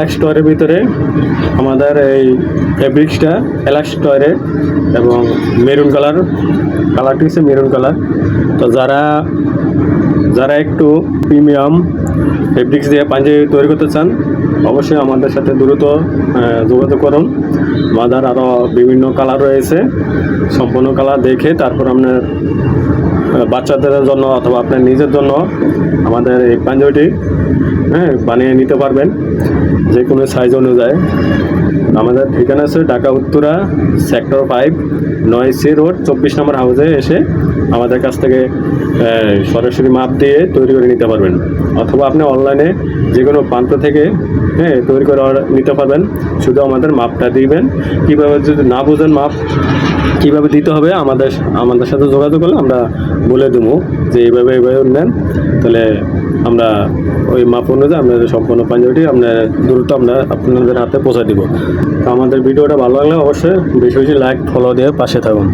এলাক্স টয়ের ভিতরে আমাদের এই ফেব্রিক্সটা এলাক্স টয়ের এবং মেরুন কালারটি হচ্ছে মেরুন কালার। তো যারা একটু প্রিমিয়াম ফেব্রিক্স দিয়ে পাঞ্জাবি তৈরি করতে চান অবশ্যই আমাদের সাথে দ্রুত যোগাযোগ করুন। আমাদের আরও বিভিন্ন কালার রয়েছে, সম্পূর্ণ কালার দেখে তারপর আপনার বাচ্চাদের জন্য অথবা আপনার নিজের জন্য আমাদের এই পাঞ্জাবিটি বানিয়ে নিতে পারবেন যে কোনো সাইজ অনুযায়ী। আমাদের ঠিকানা আছে Dhaka Uttara sector 5 9C road 24 নম্বর হাউসে এসে আমাদের কাছ থেকে সরাসরি মাপ দিয়ে তৈরি করে নিতে পারবেন, অথবা আপনি অনলাইনে যে কোনো প্রান্ত থেকে তৈরি করে নিতে পারবেন। শুধু আমাদের মাপটা দিবেন, কীভাবে যদি না বোঝেন মাপ কীভাবে দিতে হবে আমাদের সাথে যোগাযোগ করলে আমরা বলে দেবো যে এইভাবে নেন, তাহলে আমরা ওই মাপ অনুযায়ী আপনাদের সম্পূর্ণ পাঞ্জাবিটি দ্রুত আপনাদের হাতে পৌঁছে দিব। তো আমাদের ভিডিওটা ভালো লাগলে অবশ্যই বেশি বেশি লাইক ফলো দিয়ে পাশে থাকুন।